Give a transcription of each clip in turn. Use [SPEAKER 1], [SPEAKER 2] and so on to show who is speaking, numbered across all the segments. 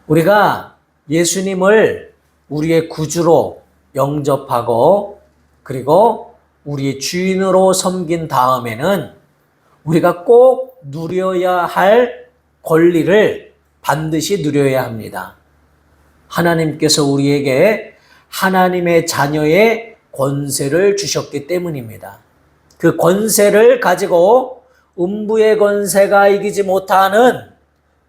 [SPEAKER 1] 우리가 예수님을 우리의 구주로 영접하고 그리고 우리의 주인으로 섬긴 다음에는 우리가 꼭 누려야 할 권리를 반드시 누려야 합니다. 하나님께서 우리에게 하나님의 자녀의 권세를 주셨기 때문입니다. 그 권세를 가지고 음부의 권세가 이기지 못하는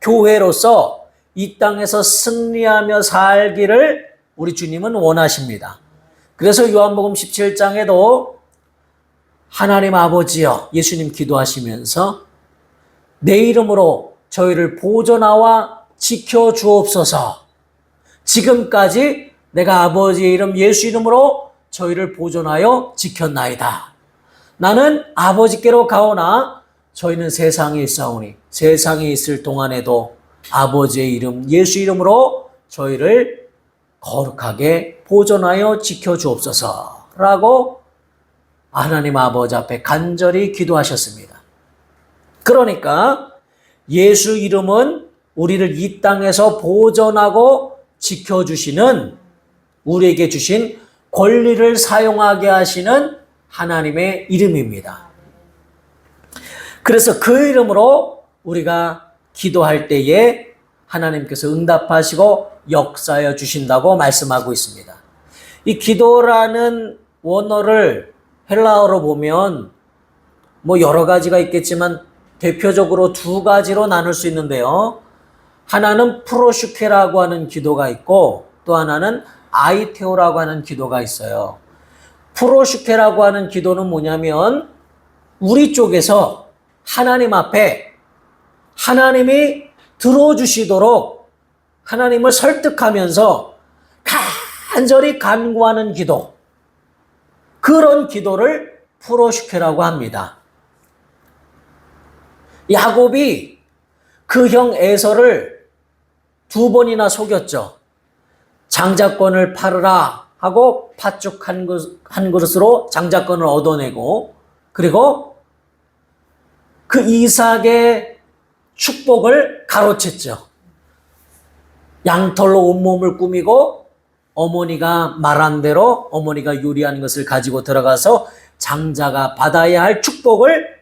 [SPEAKER 1] 교회로서 이 땅에서 승리하며 살기를 우리 주님은 원하십니다. 그래서 요한복음 17장에도 하나님 아버지여, 예수님 기도하시면서 내 이름으로 저희를 보존하와 지켜주옵소서. 지금까지 내가 아버지의 이름 예수 이름으로 저희를 보존하여 지켰나이다. 나는 아버지께로 가오나 저희는 세상에 있사오니 세상에 있을 동안에도 아버지의 이름 예수 이름으로 저희를 거룩하게 보존하여 지켜주옵소서 라고 하나님 아버지 앞에 간절히 기도하셨습니다. 그러니까 예수 이름은 우리를 이 땅에서 보존하고 지켜주시는, 우리에게 주신 권리를 사용하게 하시는 하나님의 이름입니다. 그래서 그 이름으로 우리가 기도할 때에 하나님께서 응답하시고 역사하여 주신다고 말씀하고 있습니다. 이 기도라는 원어를 헬라어로 보면 뭐 여러 가지가 있겠지만 대표적으로 두 가지로 나눌 수 있는데요. 하나는 프로슈케라고 하는 기도가 있고 또 하나는 아이테오라고 하는 기도가 있어요. 프로슈케라고 하는 기도는 뭐냐면 우리 쪽에서 하나님 앞에 하나님이 들어주시도록 하나님을 설득하면서 간절히 간구하는 기도, 그런 기도를 프로슈케라고 합니다. 야곱이 그 형 에서를 2번이나 속였죠. 장자권을 팔으라 하고 팥죽 한 그릇으로 장자권을 얻어내고, 그리고 그 이삭의 축복을 가로챘죠. 양털로 온몸을 꾸미고 어머니가 말한 대로 어머니가 요리한 것을 가지고 들어가서 장자가 받아야 할 축복을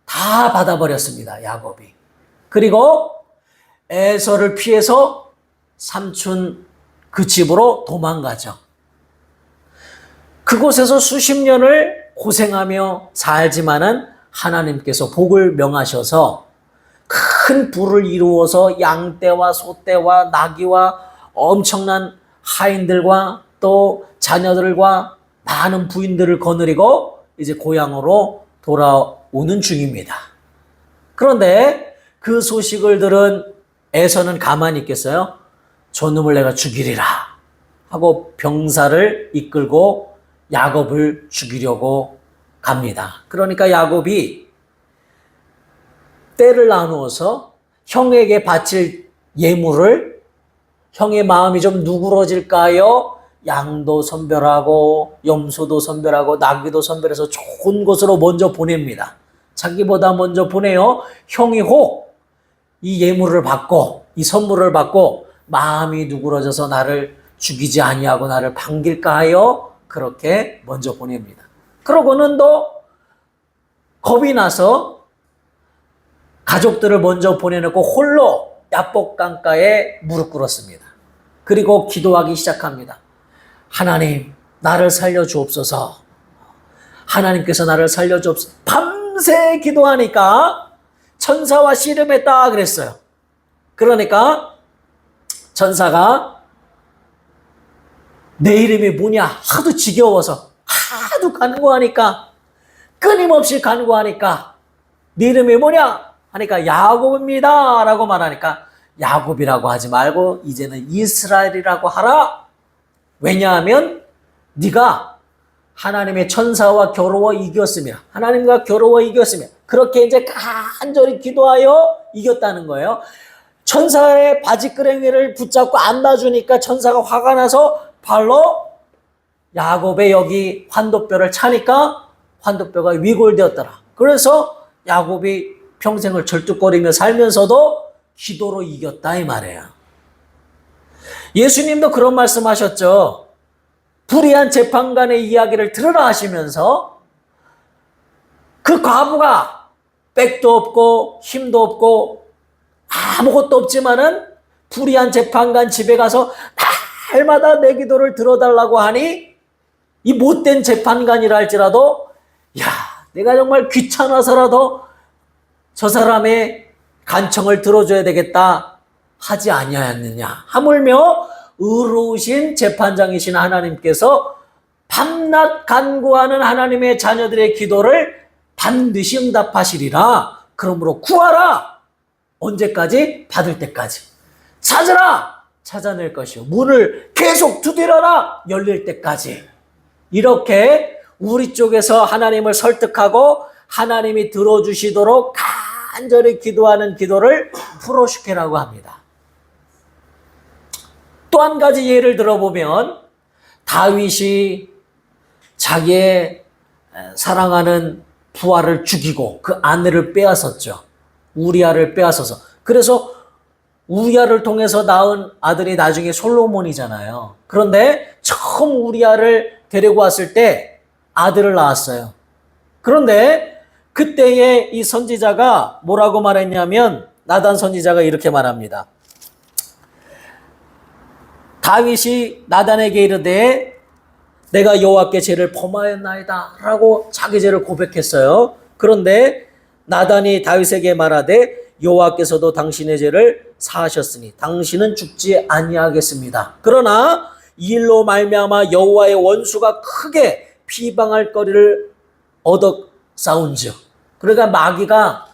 [SPEAKER 1] 다 받아버렸습니다, 야곱이. 그리고 에서를 피해서 삼촌 그 집으로 도망가죠. 그곳에서 수십 년을 고생하며 살지만은 하나님께서 복을 명하셔서 큰 부를 이루어서 양떼와 소떼와 나귀와 엄청난 하인들과 또 자녀들과 많은 부인들을 거느리고 이제 고향으로 돌아오는 중입니다. 그런데 그 소식을 들은 에서는 가만히 있겠어요? 저놈을 내가 죽이리라 하고 병사를 이끌고 야곱을 죽이려고 갑니다. 그러니까 야곱이 때를 나누어서 형에게 바칠 예물을, 형의 마음이 좀 누그러질까요? 양도 선별하고 염소도 선별하고 나귀도 선별해서 좋은 곳으로 먼저 보냅니다. 자기보다 먼저 보내요. 형이 혹 이 예물을 받고 이 선물을 받고 마음이 누그러져서 나를 죽이지 아니하고 나를 반길까 하여 그렇게 먼저 보냅니다. 그러고는 또 겁이 나서 가족들을 먼저 보내놓고 홀로 야복 강가에 무릎 꿇었습니다. 그리고 기도하기 시작합니다. 하나님, 나를 살려주옵소서. 하나님께서 나를 살려주옵소서. 밤새 기도하니까 천사와 씨름했다 그랬어요. 그러니까 천사가 내 이름이 뭐냐 하도 지겨워서 하도 간구하니까, 끊임없이 간구하니까 네 이름이 뭐냐 하니까 야곱입니다 라고 말하니까 야곱이라고 하지 말고 이제는 이스라엘이라고 하라. 왜냐하면 네가 하나님의 천사와 겨루어 이겼으며 하나님과 겨루어 이겼으며 그렇게 이제 간절히 기도하여 이겼다는 거예요. 천사의 바지끄레기를 붙잡고 안 놔주니까 천사가 화가 나서 발로 야곱의 여기 환도뼈를 차니까 환도뼈가 위골되었더라. 그래서 야곱이 평생을 절뚝거리며 살면서도 기도로 이겼다 이 말이에요. 예수님도 그런 말씀하셨죠. 불의한 재판관의 이야기를 들으라 하시면서 그 과부가 백도 없고 힘도 없고 아무것도 없지만은 불의한 재판관 집에 가서 날마다 내 기도를 들어달라고 하니 이 못된 재판관이라 할지라도 야, 내가 정말 귀찮아서라도 저 사람의 간청을 들어줘야 되겠다 하지 아니하였느냐. 하물며 의로우신 재판장이신 하나님께서 밤낮 간구하는 하나님의 자녀들의 기도를 반드시 응답하시리라. 그러므로 구하라. 언제까지? 받을 때까지. 찾으라. 찾아낼 것이요. 문을 계속 두드려라. 열릴 때까지. 이렇게 우리 쪽에서 하나님을 설득하고 하나님이 들어주시도록 간절히 기도하는 기도를 프로슈케라고 합니다. 또 한 가지 예를 들어보면 다윗이 자기의 사랑하는 부하를 죽이고 그 아내를 빼앗았죠. 우리아를 빼앗아서. 그래서 우리아를 통해서 낳은 아들이 나중에 솔로몬이잖아요. 그런데 처음 우리아를 데리고 왔을 때 아들을 낳았어요. 그런데 그때의 이 선지자가 뭐라고 말했냐면 나단 선지자가 이렇게 말합니다. 다윗이 나단에게 이르되 내가 여호와께 죄를 범하였나이다 라고 자기 죄를 고백했어요. 그런데 나단이 다윗에게 말하되 여호와께서도 당신의 죄를 사하셨으니 당신은 죽지 아니하겠습니다. 그러나 이 일로 말미암아 여호와의 원수가 크게 비방할 거리를 얻어 싸운즉, 그러니까 마귀가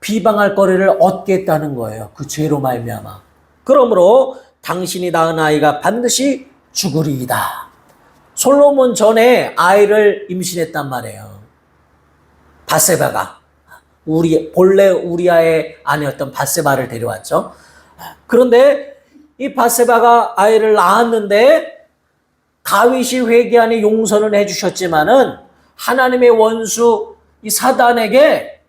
[SPEAKER 1] 비방할 거리를 얻겠다는 거예요. 그 죄로 말미암아. 그러므로 당신이 낳은 아이가 반드시 죽으리이다. 솔로몬 전에 아이를 임신했단 말이에요. 밧세바가 본래 우리아의 아내였던 밧세바를 데려왔죠. 그런데 이 밧세바가 아이를 낳았는데 다윗이 회개하니 용서는 해주셨지만은 하나님의 원수 이 사단에게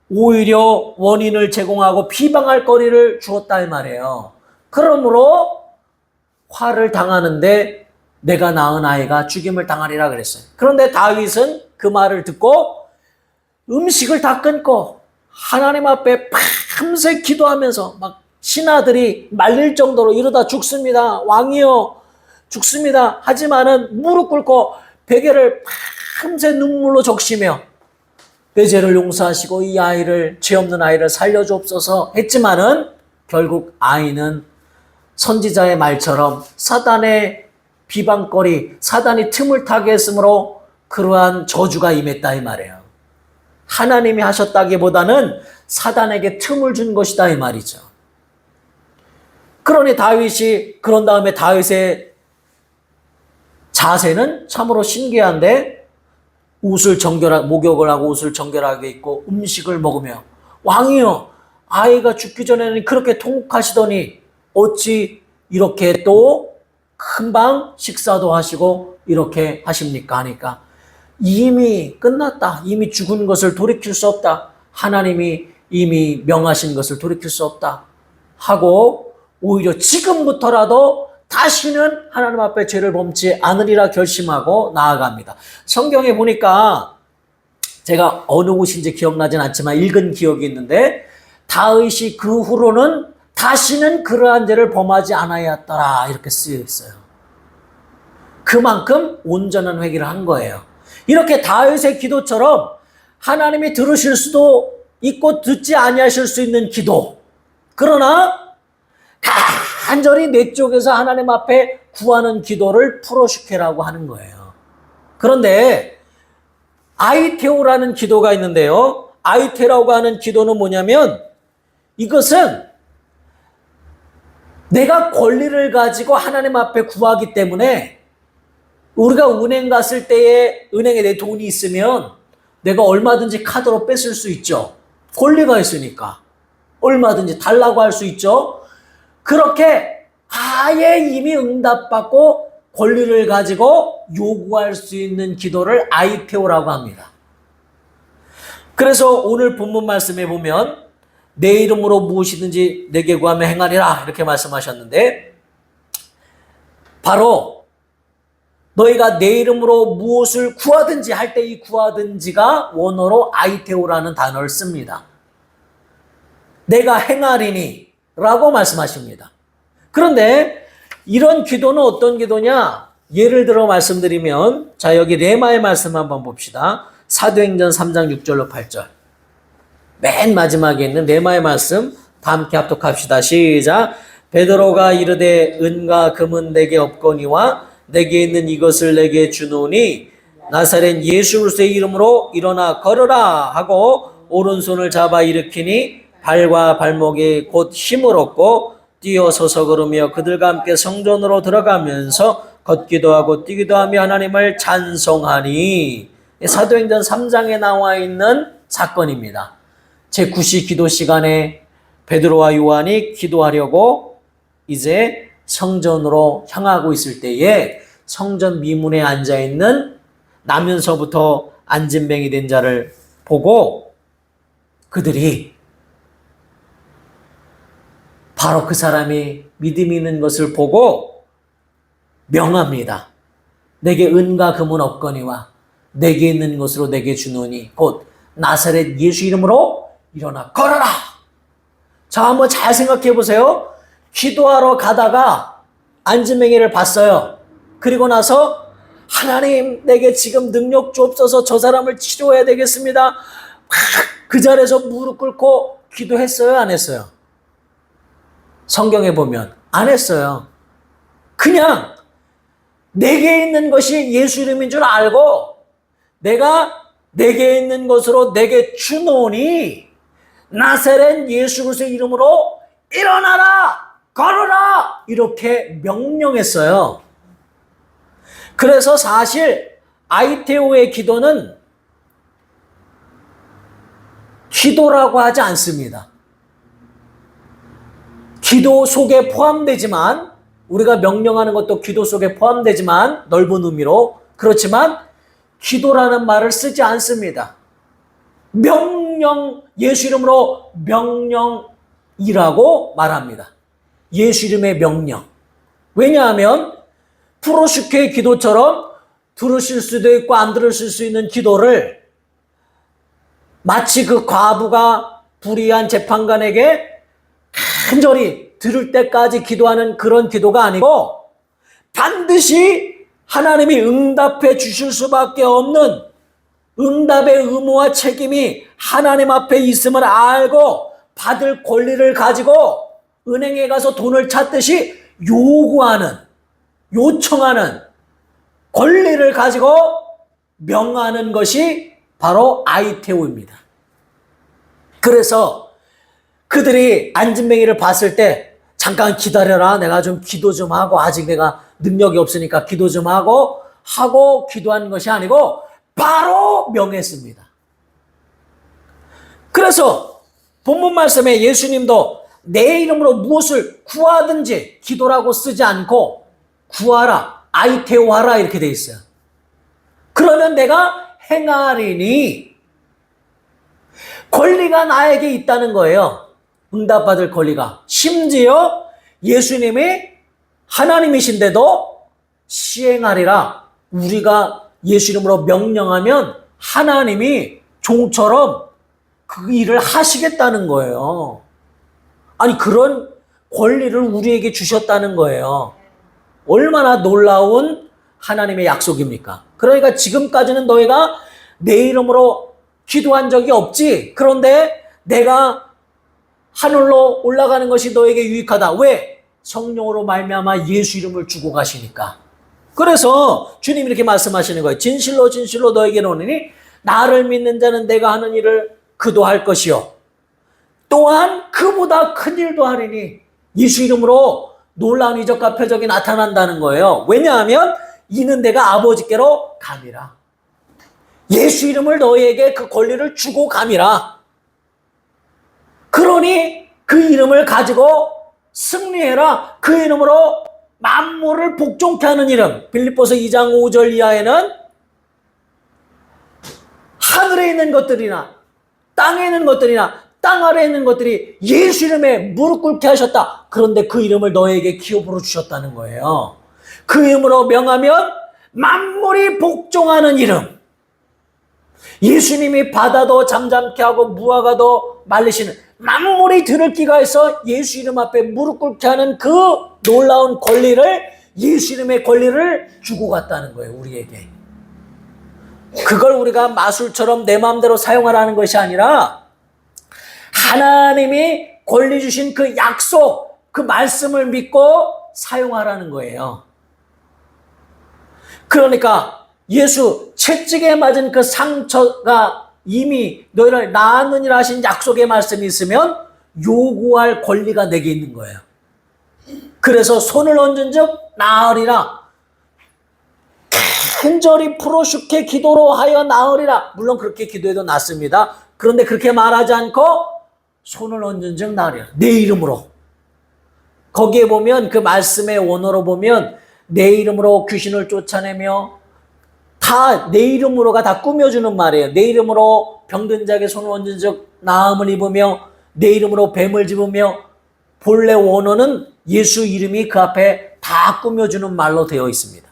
[SPEAKER 1] 오히려 원인을 제공하고 비방할 거리를 주었다 이 말이에요. 그러므로 화를 당하는데 내가 낳은 아이가 죽임을 당하리라 그랬어요. 그런데 다윗은 그 말을 듣고 음식을 다 끊고 하나님 앞에 밤새 기도하면서 막 신하들이 말릴 정도로 이러다 죽습니다. 왕이여 죽습니다. 하지만은 무릎 꿇고 베개를 밤새 눈물로 적시며 내 죄를 용서하시고 이 아이를, 죄 없는 아이를 살려주옵소서 했지만은 결국 아이는 선지자의 말처럼 사단의 비방거리, 사단이 틈을 타게 했으므로 그러한 저주가 임했다 이 말이에요. 하나님이 하셨다기보다는 사단에게 틈을 준 것이다 이 말이죠. 그러니 다윗이, 그런 다음에 다윗의 자세는 참으로 신기한데 목욕을 하고 옷을 정결하게 입고 음식을 먹으며 왕이여 아이가 죽기 전에는 그렇게 통곡하시더니 어찌 이렇게 또 금방 식사도 하시고 이렇게 하십니까 하니까 이미 끝났다. 이미 죽은 것을 돌이킬 수 없다. 하나님이 이미 명하신 것을 돌이킬 수 없다 하고 오히려 지금부터라도 다시는 하나님 앞에 죄를 범치 않으리라 결심하고 나아갑니다. 성경에 보니까 제가 어느 곳인지 기억나진 않지만 읽은 기억이 있는데 다윗이 그 후로는 다시는 그러한 죄를 범하지 않아야했더라 이렇게 쓰여 있어요. 그만큼 온전한 회개를 한 거예요. 이렇게 다윗의 기도처럼 하나님이 들으실 수도 있고 듣지 아니하실 수 있는 기도, 그러나 간절히 내 쪽에서 하나님 앞에 구하는 기도를 프로슈케라고 하는 거예요. 그런데 아이테오라는 기도가 있는데요. 아이테라고 하는 기도는 뭐냐면 이것은 내가 권리를 가지고 하나님 앞에 구하기 때문에 우리가 은행 갔을 때에 은행에 내 돈이 있으면 내가 얼마든지 카드로 뺏을 수 있죠. 권리가 있으니까 얼마든지 달라고 할 수 있죠. 그렇게 아예 이미 응답받고 권리를 가지고 요구할 수 있는 기도를 아이테오라고 합니다. 그래서 오늘 본문 말씀에 보면 내 이름으로 무엇이든지 내게 구하면 행하리라 이렇게 말씀하셨는데 바로 너희가 내 이름으로 무엇을 구하든지 할 때 이 구하든지가 원어로 아이테오라는 단어를 씁니다. 내가 행하리니 라고 말씀하십니다. 그런데 이런 기도는 어떤 기도냐? 예를 들어 말씀드리면, 자, 여기 레마의 말씀 한번 봅시다. 사도행전 3장 6절로 8절. 맨 마지막에 있는 레마의 말씀 다 함께 합독합시다. 시작. 베드로가 이르되 은과 금은 내게 없거니와 내게 있는 이것을 내게 주노니 나사렛 예수 그리스도의 이름으로 일어나 걸으라 하고 오른손을 잡아 일으키니 발과 발목이 곧 힘을 얻고 뛰어서서 걸으며 그들과 함께 성전으로 들어가면서 걷기도 하고 뛰기도 하며 하나님을 찬송하니. 사도행전 3장에 나와 있는 사건입니다. 제9시 기도 시간에 베드로와 요한이 기도하려고 이제 성전으로 향하고 있을 때에 성전 미문에 앉아있는 나면서부터 안진뱅이 된 자를 보고 그들이 바로 그 사람이 믿음이 있는 것을 보고 명합니다. 내게 은과 금은 없거니와 내게 있는 것으로 내게 주노니 곧 나사렛 예수 이름으로 일어나 걸어라. 자, 한번 잘 생각해 보세요. 기도하러 가다가 안진뱅이를 봤어요. 그리고 나서 하나님 내게 지금 능력 주옵소서, 저 사람을 치료해야 되겠습니다. 그 자리에서 무릎 꿇고 기도했어요, 안 했어요? 성경에 보면 안 했어요. 그냥 내게 있는 것이 예수 이름인 줄 알고 내가 내게 있는 것으로 내게 주노니 나사렛 예수 그리스도의 이름으로 일어나라, 걸어라 이렇게 명령했어요. 그래서 사실 아이테오의 기도는 기도라고 하지 않습니다. 기도 속에 포함되지만, 우리가 명령하는 것도 기도 속에 포함되지만 넓은 의미로, 그렇지만 기도라는 말을 쓰지 않습니다. 명령, 예수 이름으로 명령이라고 말합니다. 예수 이름의 명령. 왜냐하면 프로슈케의 기도처럼 들으실 수도 있고 안 들으실 수 있는 기도를 마치 그 과부가 불의한 재판관에게 간절히 들을 때까지 기도하는 그런 기도가 아니고 반드시 하나님이 응답해 주실 수밖에 없는 응답의 의무와 책임이 하나님 앞에 있음을 알고 받을 권리를 가지고 은행에 가서 돈을 찾듯이 요구하는, 요청하는 권리를 가지고 명하는 것이 바로 아이테오입니다. 그래서 그들이 안진뱅이를 봤을 때 잠깐 기다려라, 내가 좀 기도 좀 하고, 아직 내가 능력이 없으니까 기도 좀 하고 기도하는 것이 아니고 바로 명했습니다. 그래서 본문 말씀에 예수님도 내 이름으로 무엇을 구하든지 기도라고 쓰지 않고 구하라, 아이테오하라 이렇게 돼 있어요. 그러면 내가 행하리니, 권리가 나에게 있다는 거예요. 응답받을 권리가. 심지어 예수님이 하나님이신데도 시행하리라, 우리가 예수 이름으로 명령하면 하나님이 종처럼 그 일을 하시겠다는 거예요. 아니, 그런 권리를 우리에게 주셨다는 거예요. 얼마나 놀라운 하나님의 약속입니까? 그러니까 지금까지는 너희가 내 이름으로 기도한 적이 없지. 그런데 내가 하늘로 올라가는 것이 너에게 유익하다. 왜? 성령으로 말미암아 예수 이름을 주고 가시니까. 그래서 주님이 이렇게 말씀하시는 거예요. 진실로 진실로 너에게 이르노니 나를 믿는 자는 내가 하는 일을 그도 할 것이요 또한 그보다 큰 일도 하리니. 예수 이름으로 놀라운 이적과 표적이 나타난다는 거예요. 왜냐하면 이는 내가 아버지께로 감이라. 예수 이름을 너희에게 그 권리를 주고 감이라. 그러니 그 이름을 가지고 승리해라. 그 이름으로 만물을 복종케 하는 이름. 빌립보서 2장 5절 이하에는 하늘에 있는 것들이나 땅에 있는 것들이나 땅 아래에 있는 것들이 예수 이름에 무릎 꿇게 하셨다. 그런데 그 이름을 너에게 기업으로 주셨다는 거예요. 그 이름으로 명하면 만물이 복종하는 이름. 예수님이 바다도 잠잠케 하고 무화과도 말리시는, 만물이 들을 기가 해서 예수 이름 앞에 무릎 꿇게 하는 그 놀라운 권리를, 예수 이름의 권리를 주고 갔다는 거예요, 우리에게. 그걸 우리가 마술처럼 내 마음대로 사용하라는 것이 아니라 하나님이 권리 주신 그 약속, 그 말씀을 믿고 사용하라는 거예요. 그러니까 예수 채찍에 맞은 그 상처가 이미 너희를 낳았느니라 하신 약속의 말씀이 있으면 요구할 권리가 내게 있는 거예요. 그래서 손을 얹은 즉 나으리라. 간절히 프로슈케 기도로 하여 나으리라. 물론 그렇게 기도해도 낫습니다. 그런데 그렇게 말하지 않고 손을 얹은 즉 나으리라. 내 이름으로. 거기에 보면 그 말씀의 원어로 보면 내 이름으로 귀신을 쫓아내며, 다 내 이름으로가 다 꾸며주는 말이에요. 내 이름으로 병든 자에게 손을 얹은 즉 나음을 입으며, 내 이름으로 뱀을 집으며, 본래 원어는 예수 이름이 그 앞에 다 꾸며주는 말로 되어 있습니다.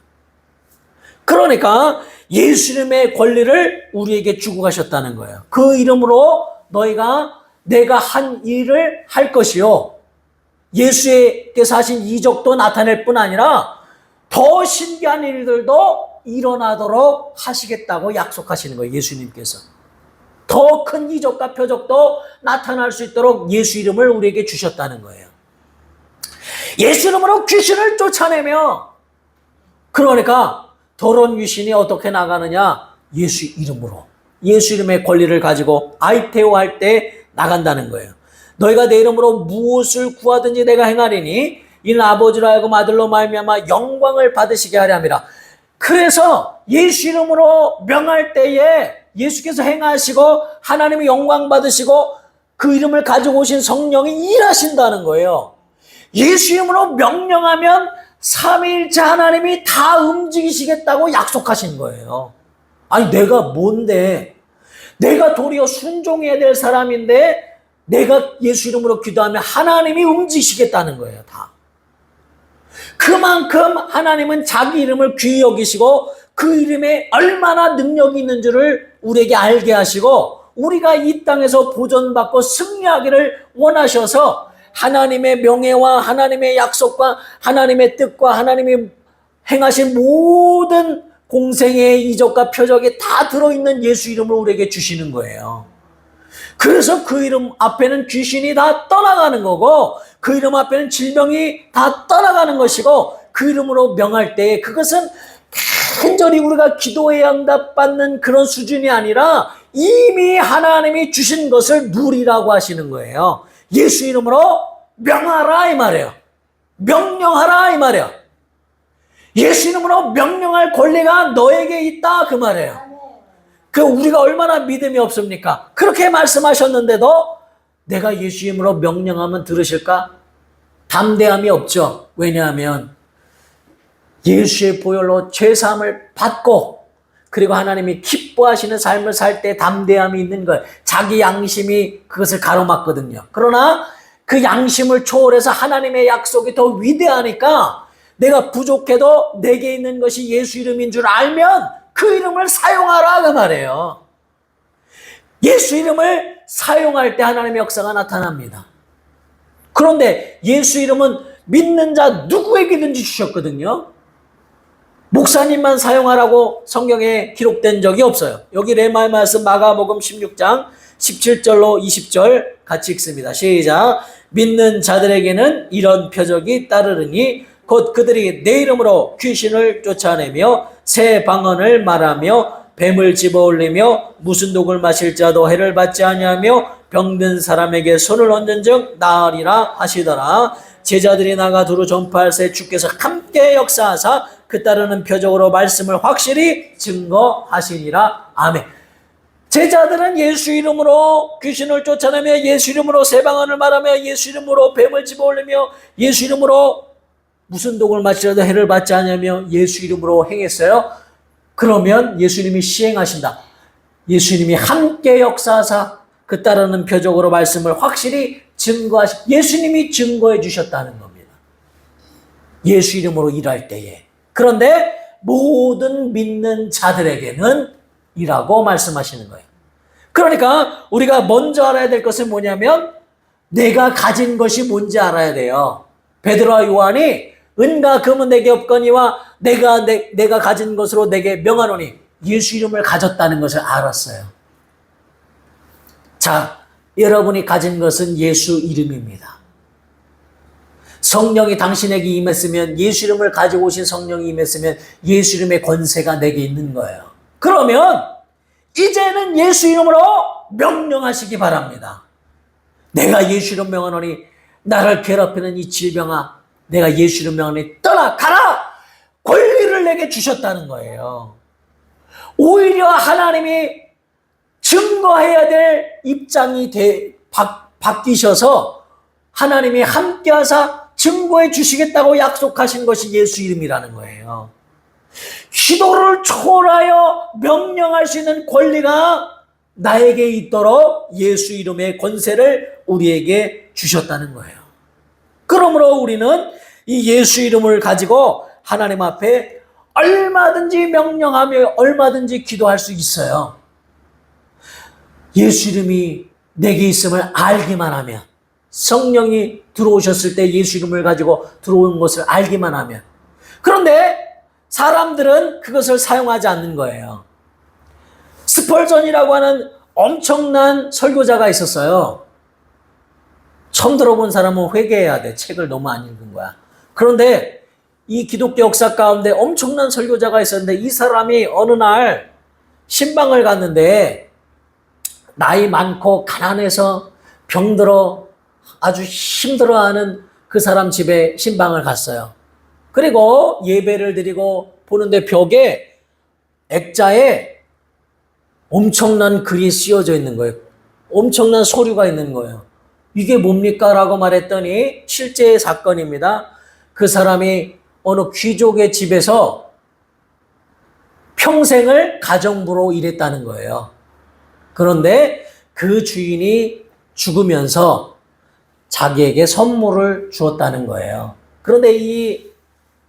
[SPEAKER 1] 그러니까 예수 이름의 권리를 우리에게 주고 가셨다는 거예요. 그 이름으로 너희가 내가 한 일을 할 것이요, 예수께서 하신 이적도 나타낼 뿐 아니라 더 신기한 일들도 일어나도록 하시겠다고 약속하시는 거예요. 예수님께서 더 큰 이적과 표적도 나타날 수 있도록 예수 이름을 우리에게 주셨다는 거예요. 예수 이름으로 귀신을 쫓아내며, 그러니까 더러운 귀신이 어떻게 나가느냐? 예수 이름으로, 예수 이름의 권리를 가지고 아이테오 할 때 나간다는 거예요. 너희가 내 이름으로 무엇을 구하든지 내가 행하리니 이는 아버지로 하여금 아들로 말미암아 영광을 받으시게 하려 함이라. 그래서 예수 이름으로 명할 때에 예수께서 행하시고 하나님이 영광 받으시고 그 이름을 가지고 오신 성령이 일하신다는 거예요. 예수 이름으로 명령하면 삼위일체 하나님이 다 움직이시겠다고 약속하신 거예요. 아니 내가 뭔데, 내가 도리어 순종해야 될 사람인데 내가 예수 이름으로 기도하면 하나님이 움직이시겠다는 거예요. 다. 그만큼 하나님은 자기 이름을 귀히 여기시고 그 이름에 얼마나 능력이 있는 줄을 우리에게 알게 하시고, 우리가 이 땅에서 보존받고 승리하기를 원하셔서 하나님의 명예와 하나님의 약속과 하나님의 뜻과 하나님이 행하신 모든 공생의 이적과 표적이 다 들어있는 예수 이름을 우리에게 주시는 거예요. 그래서 그 이름 앞에는 귀신이 다 떠나가는 거고, 그 이름 앞에는 질병이 다 떠나가는 것이고, 그 이름으로 명할 때 그것은 간절히 우리가 기도에 응답받는 그런 수준이 아니라 이미 하나님이 주신 것을 누리라고 하시는 거예요. 예수 이름으로 명하라 이 말이에요. 명령하라 이 말이에요. 예수 이름으로 명령할 권리가 너에게 있다 그 말이에요. 그 우리가 얼마나 믿음이 없습니까? 그렇게 말씀하셨는데도 내가 예수 이름으로 명령하면 들으실까? 담대함이 없죠. 왜냐하면 예수의 보혈로 죄사함을 받고, 그리고 하나님이 기뻐하시는 삶을 살 때 담대함이 있는 거예요. 자기 양심이 그것을 가로막거든요. 그러나 그 양심을 초월해서 하나님의 약속이 더 위대하니까 내가 부족해도 내게 있는 것이 예수 이름인 줄 알면 그 이름을 사용하라 그 말이에요. 예수 이름을 사용할 때 하나님의 역사가 나타납니다. 그런데 예수 이름은 믿는 자 누구에게든지 주셨거든요. 목사님만 사용하라고 성경에 기록된 적이 없어요. 여기 레마의 말씀 마가복음 16장 17절로 20절 같이 읽습니다. 시작. 믿는 자들에게는 이런 표적이 따르르니 곧 그들이 내 이름으로 귀신을 쫓아내며 새 방언을 말하며 뱀을 집어올리며 무슨 독을 마실 자도 해를 받지 아니하며 병든 사람에게 손을 얹은 즉 나으리라 하시더라. 제자들이 나가 두루 전파할 새 주께서 함께 역사하사 그 따르는 표적으로 말씀을 확실히 증거하시니라. 아멘. 제자들은 예수 이름으로 귀신을 쫓아내며 예수 이름으로 새 방언을 말하며 예수 이름으로 뱀을 집어올리며 예수 이름으로 무슨 독을 마시려도 해를 받지 않으며 예수 이름으로 행했어요. 그러면 예수님이 시행하신다. 예수님이 함께 역사하사 그 따르는 표적으로 말씀을 확실히 예수님이 증거해 주셨다는 겁니다. 예수 이름으로 일할 때에 그런데 모든 믿는 자들에게는 이라고 말씀하시는 거예요. 그러니까 우리가 먼저 알아야 될 것은 뭐냐면 내가 가진 것이 뭔지 알아야 돼요. 베드로와 요한이 은과 금은 내게 없거니와 내가 가진 것으로 내게 명하노니 예수 이름을 가졌다는 것을 알았어요. 자, 여러분이 가진 것은 예수 이름입니다. 성령이 당신에게 임했으면, 예수 이름을 가지고 오신 성령이 임했으면 예수 이름의 권세가 내게 있는 거예요. 그러면 이제는 예수 이름으로 명령하시기 바랍니다. 내가 예수 이름 명하노니 나를 괴롭히는 이 질병아, 내가 예수 이름 명하노니 떠나가라! 권리를 내게 주셨다는 거예요. 오히려 하나님이 증거해야 될 입장이 바뀌셔서 하나님이 함께하사 증거해 주시겠다고 약속하신 것이 예수 이름이라는 거예요. 기도를 초월하여 명령할 수 있는 권리가 나에게 있도록 예수 이름의 권세를 우리에게 주셨다는 거예요. 그러므로 우리는 이 예수 이름을 가지고 하나님 앞에 얼마든지 명령하며 얼마든지 기도할 수 있어요. 예수 이름이 내게 있음을 알기만 하면, 성령이 들어오셨을 때 예수 이름을 가지고 들어온 것을 알기만 하면. 그런데 사람들은 그것을 사용하지 않는 거예요. 스펄전이라고 하는 엄청난 설교자가 있었어요. 처음 들어본 사람은 회개해야 돼. 책을 너무 안 읽은 거야. 그런데 이 기독교 역사 가운데 엄청난 설교자가 있었는데 이 사람이 어느 날 신방을 갔는데 나이 많고 가난해서 병들어 아주 힘들어하는 그 사람 집에 신방을 갔어요. 그리고 예배를 드리고 보는데 벽에 액자에 엄청난 글이 씌워져 있는 거예요. 엄청난 서류가 있는 거예요. 이게 뭡니까? 라고 말했더니 실제 사건입니다. 그 사람이 어느 귀족의 집에서 평생을 가정부로 일했다는 거예요. 그런데 그 주인이 죽으면서 자기에게 선물을 주었다는 거예요. 그런데 이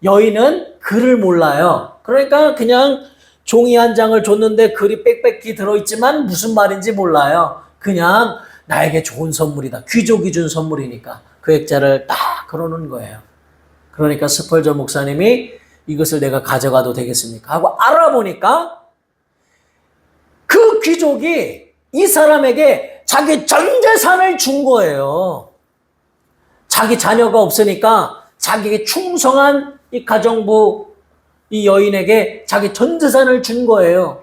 [SPEAKER 1] 여인은 글을 몰라요. 그러니까 그냥 종이 한 장을 줬는데 글이 빽빽히 들어있지만 무슨 말인지 몰라요. 그냥 나에게 좋은 선물이다. 귀족이 준 선물이니까 그 액자를 딱 걸어놓은 거예요. 그러니까 스펄전 목사님이 이것을 내가 가져가도 되겠습니까? 하고 알아보니까 그 귀족이 이 사람에게 자기 전 재산을 준 거예요. 자기 자녀가 없으니까 자기에게 충성한 이 가정부 이 여인에게 자기 전 재산을 준 거예요.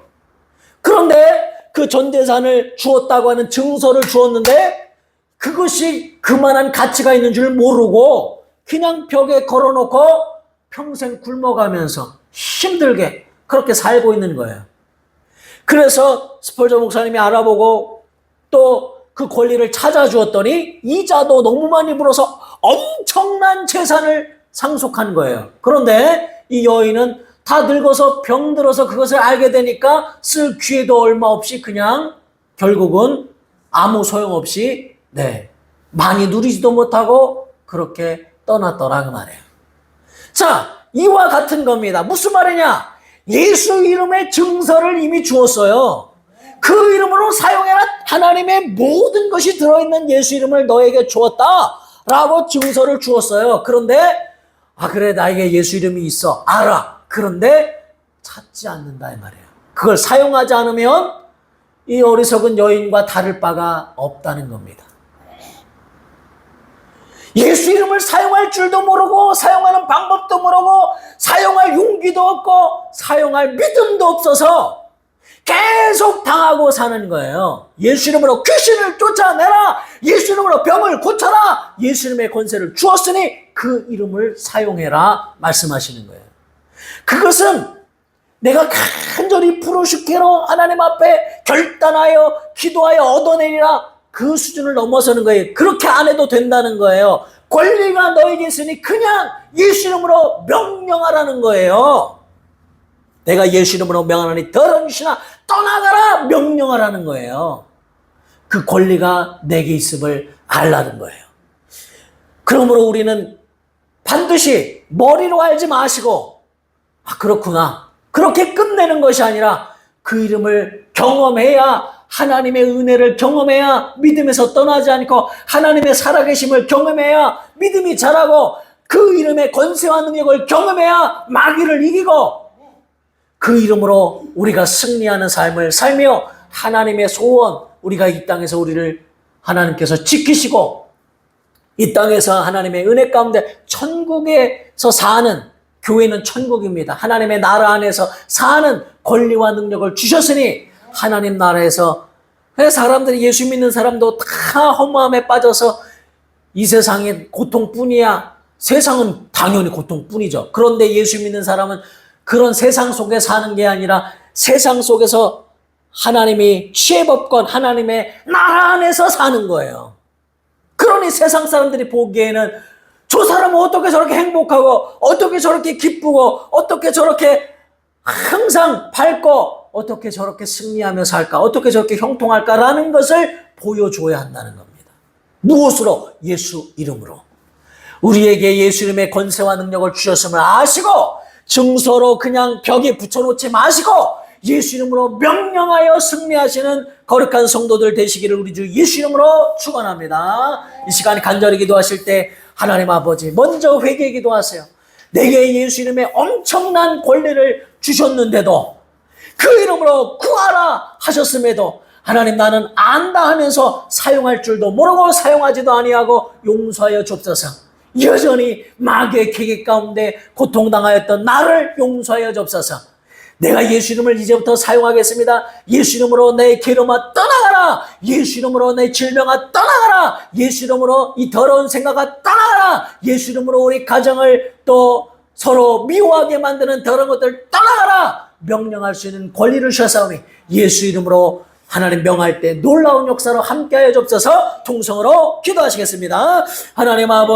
[SPEAKER 1] 그런데 그 전 재산을 주었다고 하는 증서를 주었는데 그것이 그만한 가치가 있는 줄 모르고 그냥 벽에 걸어놓고 평생 굶어가면서 힘들게 그렇게 살고 있는 거예요. 그래서 스펄전 목사님이 알아보고 또 그 권리를 찾아주었더니 이자도 너무 많이 물어서 엄청난 재산을 상속한 거예요. 그런데 이 여인은 다 늙어서 병들어서 그것을 알게 되니까 쓸 기회도 얼마 없이 그냥 결국은 아무 소용없이 많이 누리지도 못하고 그렇게 떠났더라 그 말이에요. 자, 이와 같은 겁니다. 무슨 말이냐? 예수 이름의 증서를 이미 주었어요. 그 이름으로 사용해라. 하나님의 모든 것이 들어있는 예수 이름을 너에게 주었다 라고 증서를 주었어요. 그런데 그래 나에게 예수 이름이 있어 알아. 그런데 찾지 않는다 이 말이에요. 그걸 사용하지 않으면 이 어리석은 여인과 다를 바가 없다는 겁니다. 예수 이름을 사용할 줄도 모르고 사용하는 방법도 모르고 사용할 용기도 없고 사용할 믿음도 없어서 계속 당하고 사는 거예요. 예수 이름으로 귀신을 쫓아내라. 예수 이름으로 병을 고쳐라. 예수 이름의 권세를 주었으니 그 이름을 사용해라 말씀하시는 거예요. 그것은 내가 간절히 부르짖기로 하나님 앞에 결단하여 기도하여 얻어내리라 그 수준을 넘어서는 거예요. 그렇게 안 해도 된다는 거예요. 권리가 너에게 있으니 그냥 예수 이름으로 명령하라는 거예요. 내가 예수 이름으로 명하노니 더러운 귀신아 떠나가라 명령하라는 거예요. 그 권리가 내게 있음을 알라는 거예요. 그러므로 우리는 반드시 머리로 알지 마시고 아, 그렇구나. 그렇게 끝내는 것이 아니라 그 이름을 경험해야, 하나님의 은혜를 경험해야 믿음에서 떠나지 않고 하나님의 살아계심을 경험해야 믿음이 자라고, 그 이름의 권세와 능력을 경험해야 마귀를 이기고 그 이름으로 우리가 승리하는 삶을 살며 하나님의 소원, 우리가 이 땅에서 우리를 하나님께서 지키시고 이 땅에서 하나님의 은혜 가운데 천국에서 사는, 교회는 천국입니다. 하나님의 나라 안에서 사는 권리와 능력을 주셨으니 하나님 나라에서, 사람들이, 예수 믿는 사람도 다 허무함에 빠져서 이 세상에 고통뿐이야. 세상은 당연히 고통뿐이죠. 그런데 예수 믿는 사람은 그런 세상 속에 사는 게 아니라 세상 속에서 하나님이 취해법권, 하나님의 나라 안에서 사는 거예요. 그러니 세상 사람들이 보기에는 저 사람은 어떻게 저렇게 행복하고 어떻게 저렇게 기쁘고 어떻게 저렇게 항상 밝고 어떻게 저렇게 승리하며 살까, 어떻게 저렇게 형통할까라는 것을 보여줘야 한다는 겁니다. 무엇으로? 예수 이름으로. 우리에게 예수 이름의 권세와 능력을 주셨음을 아시고 증서로 그냥 벽에 붙여놓지 마시고 예수 이름으로 명령하여 승리하시는 거룩한 성도들 되시기를 우리 주 예수 이름으로 축원합니다. 이 시간에 간절히 기도하실 때 하나님 아버지, 먼저 회개 기도하세요. 내게 예수 이름의 엄청난 권리를 주셨는데도, 그 이름으로 구하라 하셨음에도 하나님, 나는 안다 하면서 사용할 줄도 모르고 사용하지도 아니하고 용서하여 줍소서. 여전히 마귀의 계획 가운데 고통당하였던 나를 용서하여 줍소서. 내가 예수 이름을 이제부터 사용하겠습니다. 예수 이름으로 내 괴로움아 떠나가라. 예수 이름으로 내 질병아 떠나가라. 예수 이름으로 이 더러운 생각아 떠나가라. 예수 이름으로 우리 가정을 또 서로 미워하게 만드는 더러운 것들 떠나가라. 명령할 수 있는 권리를 주셨사오니 예수 이름으로 하나님 명할 때 놀라운 역사로 함께하여 줍소서. 통성으로 기도하시겠습니다. 하나님 아버지,